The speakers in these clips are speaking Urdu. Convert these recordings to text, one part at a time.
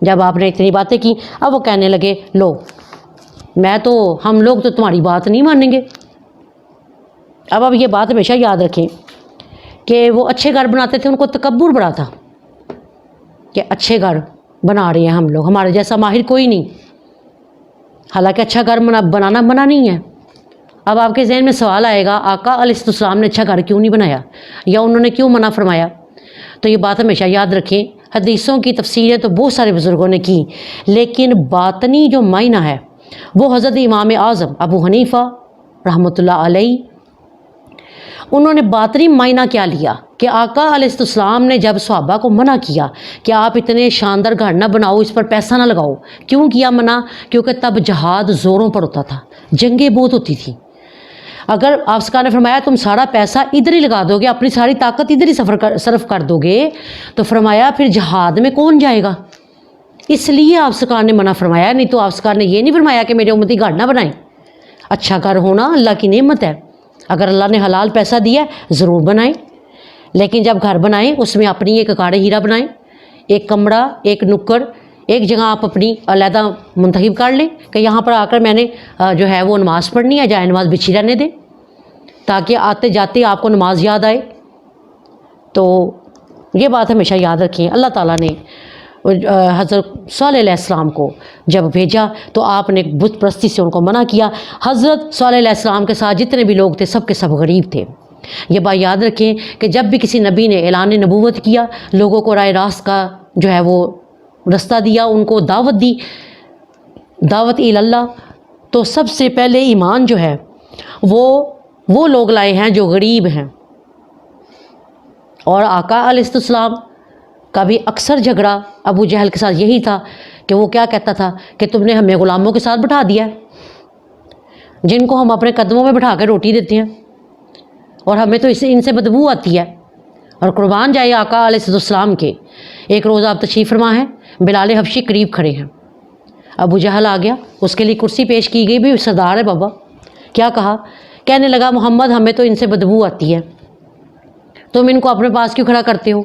جب آپ نے اتنی باتیں کی اب وہ کہنے لگے لو ہم لوگ تو تمہاری بات نہیں مانیں گے۔ اب یہ بات ہمیشہ یاد رکھیں کہ وہ اچھے گھر بناتے تھے، ان کو تکبر بڑا تھا کہ اچھے گھر بنا رہے ہیں ہم لوگ، ہمارے جیسا ماہر کوئی نہیں، حالانکہ اچھا گھر بنانا منع نہیں ہے۔ اب آپ کے ذہن میں سوال آئے گا آقا علیہ السلام نے اچھا گھر کیوں نہیں بنایا، یا انہوں نے کیوں منع فرمایا؟ تو یہ بات ہمیشہ یاد رکھیں، حدیثوں کی تفسیریں تو بہت سارے بزرگوں نے کی، لیکن باطنی جو معنی ہے وہ حضرت امام اعظم ابو حنیفہ رحمۃ اللہ علیہ، انہوں نے باطنی معنی کیا لیا کہ آقا علیہ السلام نے جب صحابہ کو منع کیا کہ آپ اتنے شاندار گھر نہ بناؤ، اس پر پیسہ نہ لگاؤ، کیوں کیا منع؟ کیونکہ تب جہاد زوروں پر ہوتا تھا، جنگیں بہت ہوتی تھیں۔ اگر آپ سرکار نے فرمایا تم سارا پیسہ ادھر ہی لگا دو گے، اپنی ساری طاقت ادھر ہی صرف کر دو گے، تو فرمایا پھر جہاد میں کون جائے گا؟ اس لیے آپ سرکار نے منع فرمایا، نہیں تو آپ سرکار نے یہ نہیں فرمایا کہ میرے امتی گھر نہ بنائیں۔ اچھا گھر ہونا اللہ کی نعمت ہے، اگر اللہ نے حلال پیسہ دیا ہے ضرور بنائیں، لیکن جب گھر بنائیں اس میں اپنی ایک کاڑے ہیرا بنائیں، ایک کمرہ، ایک نکڑ، ایک جگہ آپ اپنی علیحدہ منتخب کر لیں کہ یہاں پر آ کر میں نے جو ہے وہ نماز پڑھنی ہے، جائے نماز بچھی رہنے دیں تاکہ آتے جاتے آپ کو نماز یاد آئے۔ تو یہ بات ہمیشہ یاد رکھیں، اللہ تعالیٰ نے حضرت صالح علیہ السلام کو جب بھیجا تو آپ نے بت پرستی سے ان کو منع کیا۔ حضرت صالح علیہ السلام کے ساتھ جتنے بھی لوگ تھے سب کے سب غریب تھے۔ یہ بات یاد رکھیں کہ جب بھی کسی نبی نے اعلان نبوت کیا، لوگوں کو راہ راست کا جو ہے وہ رستہ دیا، ان کو دعوت دی، دعوت اللہ، تو سب سے پہلے ایمان جو ہے وہ لوگ لائے ہیں جو غریب ہیں۔ اور آقا علیہ السلام کا بھی اکثر جھگڑا ابو جہل کے ساتھ یہی تھا کہ وہ کیا کہتا تھا کہ تم نے ہمیں غلاموں کے ساتھ بٹھا دیا ہے جن کو ہم اپنے قدموں میں بٹھا کے روٹی دیتے ہیں، اور ہمیں تو ان سے بدبو آتی ہے۔ اور قربان جائے آقا علیہ السلام کے، ایک روز آپ تشریف فرما ہیں، بلال حبشی قریب کھڑے ہیں، ابو جہل آ گیا، اس کے لیے کرسی پیش کی گئی، بھی سردار ہے بابا، کیا کہا؟ کہنے لگا محمد ہمیں تو ان سے بدبو آتی ہے، تم ان کو اپنے پاس کیوں کھڑا کرتے ہو؟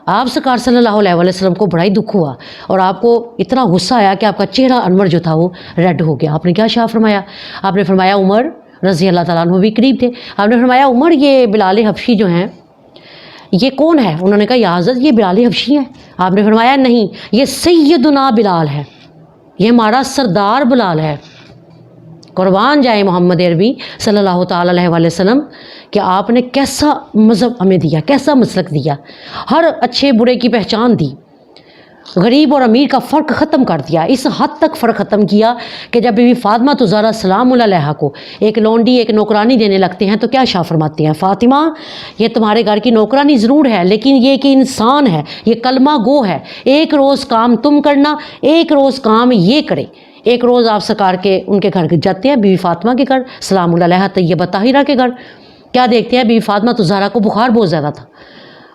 آپ سرکار صلی اللہ علیہ وسلم کو بڑا ہی دکھ ہوا اور آپ کو اتنا غصہ آیا کہ آپ کا چہرہ انور جو تھا وہ ریڈ ہو گیا۔ آپ نے کیا شاہ فرمایا؟ آپ نے فرمایا عمر رضی اللہ تعالیٰ عنہ بھی قریب تھے، آپ نے فرمایا عمر یہ بلال حبشی جو ہیں یہ کون ہے؟ انہوں نے کہا یا حضرت یہ بلال حبشی ہیں۔ آپ نے فرمایا نہیں، یہ سیدنا بلال ہے، یہ ہمارا سردار بلال ہے۔ قربان جائے محمد عربی صلی اللہ تعالیٰ علیہ وسلم کہ آپ نے کیسا مذہب ہمیں دیا، کیسا مسلک دیا، ہر اچھے برے کی پہچان دی، غریب اور امیر کا فرق ختم کر دیا، اس حد تک فرق ختم کیا کہ جب بیوی فاطمہ زہرا سلام اللہ علیہا کو ایک لونڈی ایک نوکرانی دینے لگتے ہیں تو کیا شاہ فرماتے ہیں؟ فاطمہ یہ تمہارے گھر کی نوکرانی ضرور ہے لیکن یہ کہ انسان ہے، یہ کلمہ گو ہے، ایک روز کام تم کرنا، ایک روز کام یہ کرے۔ ایک روز آپ سرکار کے ان کے گھر جاتے ہیں، بیوی فاطمہ کے گھر سلام اللہ علیہا طیبہ طاہرہ کے گھر، کیا دیکھتے ہیں؟ بیوی فاطمہ زہرا کو بخار بہت زیادہ تھا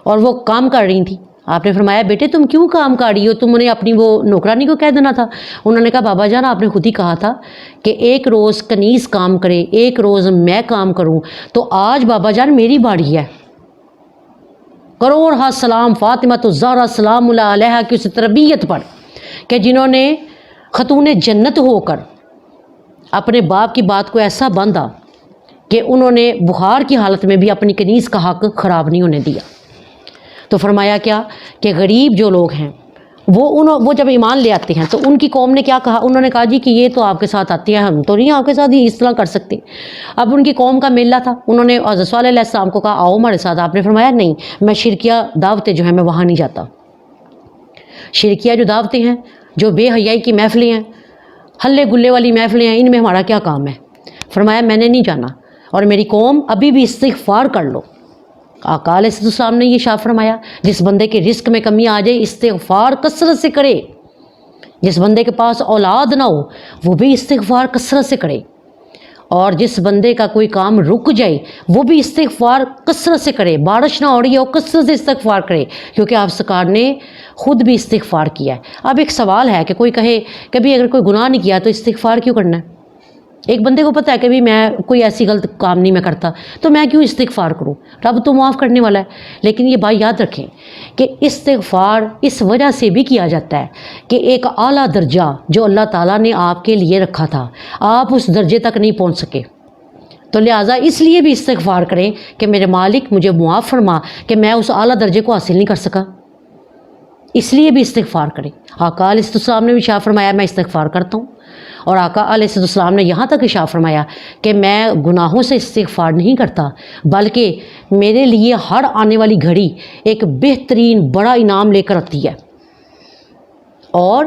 اور وہ کام کر رہی تھیں۔ آپ نے فرمایا بیٹے تم کیوں کام کر رہی ہو؟ تم انہیں اپنی وہ نوکرانی کو کہہ دینا تھا۔ انہوں نے کہا بابا جان آپ نے خود ہی کہا تھا کہ ایک روز کنیز کام کرے، ایک روز میں کام کروں، تو آج بابا جان میری باری ہے۔ کروڑ ہا سلام فاطمہ زہرا سلام اللہ علیہا کی اس تربیت پر کہ جنہوں نے خاتون جنت ہو کر اپنے باپ کی بات کو ایسا باندھا کہ انہوں نے بخار کی حالت میں بھی اپنی کنیز کا حق خراب نہیں ہونے دیا۔ تو فرمایا کیا کہ غریب جو لوگ ہیں وہ جب ایمان لے آتے ہیں تو ان کی قوم نے کیا کہا؟ انہوں نے کہا جی کہ یہ تو آپ کے ساتھ آتی ہے، ہم تو نہیں آپ کے ساتھ ہی اس طرح کر سکتے۔ اب ان کی قوم کا میلہ تھا، انہوں نے حضرت صالح علیہ السلام کو کہا آؤ ہمارے ساتھ۔ آپ نے فرمایا نہیں، میں شرکیہ دعوتیں جو ہیں میں وہاں نہیں جاتا۔ شرکیہ جو دعوتیں ہیں، جو بے حیائی کی محفلیں ہیں، ہلے گلے والی محفلیں ہیں، ان میں ہمارا کیا کام ہے؟ فرمایا میں نے نہیں جانا، اور میری قوم ابھی بھی استغفار کر لو۔ آقا علیہ السلام نے یہ شاہ فرمایا جس بندے کے رزق میں کمی آ جائے استغفار کثرت سے کرے، جس بندے کے پاس اولاد نہ ہو وہ بھی استغفار کثرت سے کرے، اور جس بندے کا کوئی کام رک جائے وہ بھی استغفار کثرت سے کرے، بارش نہ ہو رہی ہو کثرت سے استغفار کرے، کیونکہ آپ سرکار نے خود بھی استغفار کیا ہے۔ اب ایک سوال ہے کہ کوئی کہے کبھی اگر کوئی گناہ نہیں کیا تو استغفار کیوں کرنا ہے؟ ایک بندے کو پتہ ہے کہ بھی میں کوئی ایسی غلط کام نہیں میں کرتا، تو میں کیوں استغفار کروں، رب تو معاف کرنے والا ہے۔ لیکن یہ بات یاد رکھیں کہ استغفار اس وجہ سے بھی کیا جاتا ہے کہ ایک اعلیٰ درجہ جو اللہ تعالیٰ نے آپ کے لیے رکھا تھا، آپ اس درجے تک نہیں پہنچ سکے، تو لہٰذا اس لیے بھی استغفار کریں کہ میرے مالک مجھے معاف فرما کہ میں اس اعلیٰ درجے کو حاصل نہیں کر سکا، اس لیے بھی استغفار کریں۔ آقا علیہ السلام نے بھی ارشاد فرمایا میں استغفار کرتا ہوں، اور آقا علیہ السلام نے یہاں تک ارشاد فرمایا کہ میں گناہوں سے استغفار نہیں کرتا، بلکہ میرے لیے ہر آنے والی گھڑی ایک بہترین بڑا انعام لے کر آتی ہے، اور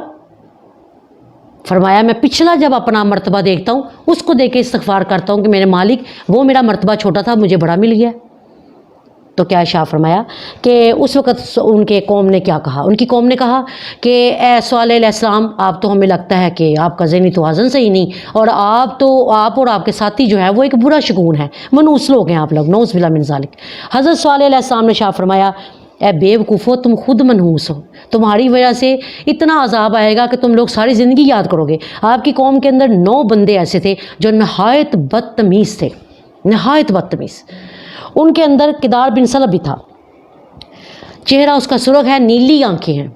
فرمایا میں پچھلا جب اپنا مرتبہ دیکھتا ہوں اس کو دیکھ کے استغفار کرتا ہوں کہ میرے مالک وہ میرا مرتبہ چھوٹا تھا مجھے بڑا مل گیا۔ تو کیا ارشاد فرمایا کہ اس وقت ان کے قوم نے کیا کہا، ان کی قوم نے کہا کہ اے صالح علیہ السلام آپ تو ہمیں لگتا ہے کہ آپ کا ذہنی توازن صحیح نہیں، اور آپ اور آپ کے ساتھی جو ہے وہ ایک برا شگون ہے، منحوس لوگ ہیں آپ لوگ، نعوذ باللہ من ذالک۔ حضرت صالح علیہ السلام نے ارشاد فرمایا اے بے وقوفو تم خود منحوس ہو، تمہاری وجہ سے اتنا عذاب آئے گا کہ تم لوگ ساری زندگی یاد کرو گے۔ آپ کی قوم کے اندر 9 بندے ایسے تھے جو نہایت بدتمیز تھے، نہایت بدتمیز۔ ان کے اندر کدار بن سلب بھی تھا، چہرہ اس کا سرخ ہے، نیلی آنکھیں ہیں،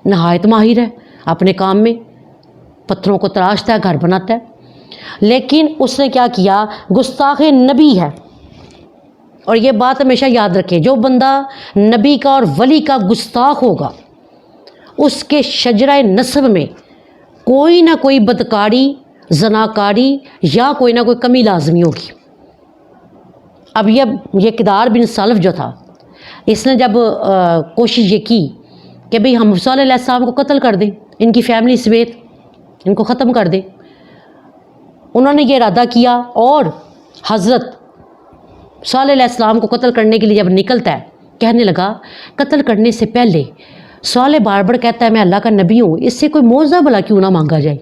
نہایت ماہر ہے اپنے کام میں، پتھروں کو تراشتا ہے، گھر بناتا ہے، لیکن اس نے کیا کیا، گستاخ نبی ہے۔ اور یہ بات ہمیشہ یاد رکھیں، جو بندہ نبی کا اور ولی کا گستاخ ہوگا اس کے شجرہ نسب میں کوئی نہ کوئی بدکاری، زناکاری یا کوئی نہ کوئی کمی لازمی ہوگی۔ اب یہ کدار بن سلف جو تھا، اس نے جب کوشش یہ کی کہ بھئی ہم صالح علیہ السلام کو قتل کر دیں، ان کی فیملی سمیت ان کو ختم کر دیں، انہوں نے یہ ارادہ کیا، اور حضرت صالح علیہ السلام کو قتل کرنے کے لیے جب نکلتا ہے، کہنے لگا قتل کرنے سے پہلے صالح بار بار کہتا ہے میں اللہ کا نبی ہوں، اس سے کوئی معجزہ بھلا کیوں نہ مانگا جائے۔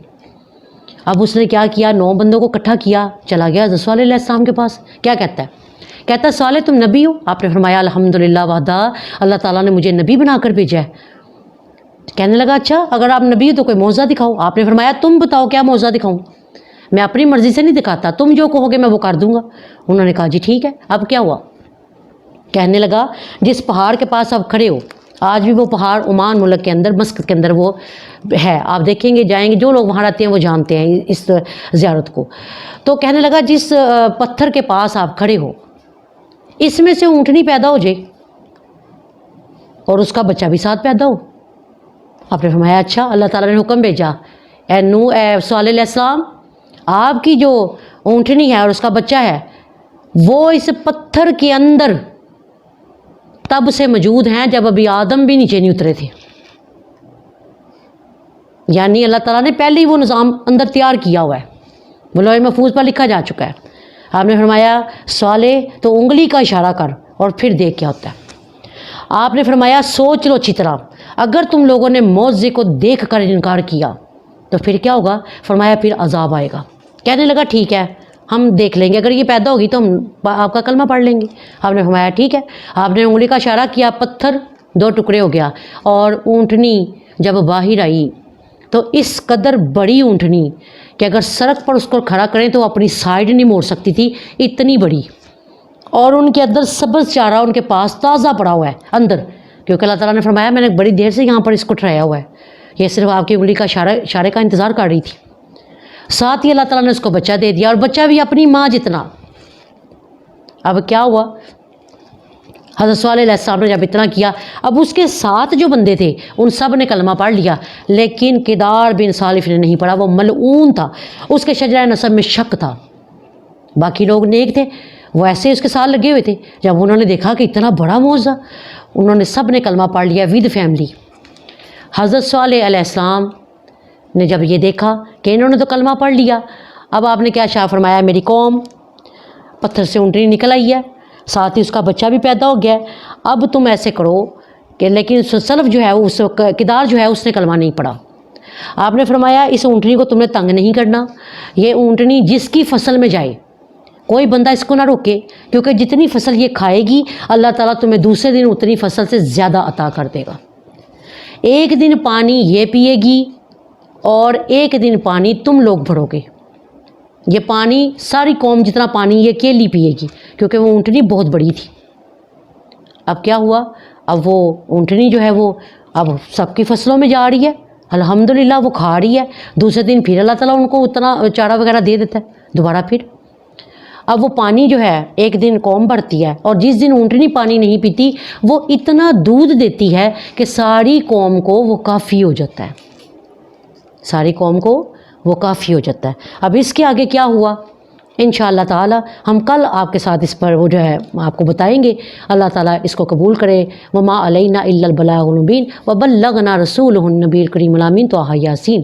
اب اس نے کیا کیا، 9 بندوں کو اکٹھا کیا، چلا گیا حضرت صالح علیہ السلام کے پاس، کیا کہتا ہے، کہتا ہے صالح تم نبی ہو؟ آپ نے فرمایا الحمدللہ وحدہ، اللہ تعالیٰ نے مجھے نبی بنا کر بھیجا ہے۔ کہنے لگا اچھا اگر آپ نبی ہو تو کوئی معجزہ دکھاؤ۔ آپ نے فرمایا تم بتاؤ کیا معجزہ دکھاؤں، میں اپنی مرضی سے نہیں دکھاتا، تم جو کہو گے میں وہ کر دوں گا۔ انہوں نے کہا جی ٹھیک ہے۔ اب کیا ہوا، کہنے لگا جس پہاڑ کے پاس آپ کھڑے ہو، آج بھی وہ پہاڑ عمان ملک کے اندر، مسقط کے اندر وہ ہے، آپ دیکھیں گے جائیں گے، جو لوگ وہاں رہتے ہیں وہ جانتے ہیں اس زیارت کو۔ تو کہنے لگا جس پتھر کے پاس آپ کھڑے ہو اس میں سے اونٹنی پیدا ہو جائے اور اس کا بچہ بھی ساتھ پیدا ہو۔ آپ نے فرمایا اچھا، اللہ تعالیٰ نے حکم بھیجا اے صالح علیہ السلام، آپ کی جو اونٹنی ہے اور اس کا بچہ ہے وہ اس پتھر کے اندر تب سے موجود ہیں جب ابھی آدم بھی نیچے نہیں اترے تھے، یعنی اللہ تعالیٰ نے پہلے ہی وہ نظام اندر تیار کیا ہوا ہے، وہ لوح محفوظ پر لکھا جا چکا ہے۔ آپ نے فرمایا صالح تو انگلی کا اشارہ کر اور پھر دیکھ کیا ہوتا ہے۔ آپ نے فرمایا سوچ لو اچھی طرح، اگر تم لوگوں نے معجزے کو دیکھ کر انکار کیا تو پھر کیا ہوگا، فرمایا پھر عذاب آئے گا۔ کہنے لگا ٹھیک ہے ہم دیکھ لیں گے، اگر یہ پیدا ہوگی تو ہم آپ کا کلمہ پڑھ لیں گے۔ آپ نے فرمایا ٹھیک ہے۔ آپ نے انگلی کا اشارہ کیا، پتھر 2 ٹکڑے ہو گیا، اور اونٹنی جب باہر آئی تو اس قدر بڑی اونٹنی کہ اگر سڑک پر اس کو کھڑا کریں تو اپنی سائیڈ نہیں موڑ سکتی تھی، اتنی بڑی، اور ان کے اندر سبز چارہ ان کے پاس تازہ پڑا ہوا ہے اندر، کیونکہ اللہ تعالیٰ نے فرمایا میں نے بڑی دیر سے یہاں پر اس کو ٹھہرایا ہوا ہے، یہ صرف آپ کی انگلی کا اشارے کا انتظار کر رہی تھی۔ ساتھ ہی اللہ تعالیٰ نے اس کو بچہ دے دیا، اور بچہ بھی اپنی ماں جتنا۔ اب کیا ہوا، حضرت صالح علیہ السلام نے جب اتنا کیا، اب اس کے ساتھ جو بندے تھے ان سب نے کلمہ پڑھ لیا، لیکن کدار بن سالف نے نہیں پڑھا، وہ ملعون تھا، اس کے شجرہ نسب میں شک تھا۔ باقی لوگ نیک تھے، وہ ایسے اس کے ساتھ لگے ہوئے تھے۔ جب انہوں نے دیکھا کہ اتنا بڑا معجزہ، انہوں نے سب نے کلمہ پڑھ لیا ود فیملی۔ حضرت صالح علیہ السلام نے جب یہ دیکھا کہ انہوں نے تو کلمہ پڑھ لیا، اب آپ نے کیا ارشاد فرمایا، میری قوم پتھر سے اونٹنی نکل آئی ہے، ساتھ ہی اس کا بچہ بھی پیدا ہو گیا ہے، اب تم ایسے کرو کہ، لیکن سلف جو ہے اس کدار جو ہے اس نے کلمہ نہیں پڑھا۔ آپ نے فرمایا اس اونٹنی کو تم نے تنگ نہیں کرنا، یہ اونٹنی جس کی فصل میں جائے کوئی بندہ اس کو نہ روکے، کیونکہ جتنی فصل یہ کھائے گی اللہ تعالیٰ تمہیں دوسرے دن اتنی فصل سے زیادہ عطا کر دے گا۔ ایک دن پانی یہ پیے گی اور ایک دن پانی تم لوگ بھرو گے، یہ پانی ساری قوم جتنا پانی یہ اکیلی پیے گی، کیونکہ وہ اونٹنی بہت بڑی تھی۔ اب کیا ہوا، اب وہ اونٹنی جو ہے وہ اب سب کی فصلوں میں جا رہی ہے، الحمدللہ وہ کھا رہی ہے، دوسرے دن پھر اللہ تعالیٰ ان کو اتنا چارہ وغیرہ دے دیتا ہے دوبارہ پھر۔ اب وہ پانی جو ہے ایک دن قوم بھرتی ہے، اور جس دن اونٹنی پانی نہیں پیتی وہ اتنا دودھ دیتی ہے کہ ساری قوم کو وہ کافی ہو جاتا ہے، ساری قوم کو وہ کافی ہو جاتا ہے۔ اب اس کے آگے کیا ہوا انشاءاللہ تعالی ہم کل آپ کے ساتھ اس پر وہ جو ہے آپ کو بتائیں گے۔ اللہ تعالیٰ اس کو قبول کرے۔ وما علینا الا البلاغ المبین وبلغنا رسولہ النبی الکریم الامین طٰہٰ یاسین۔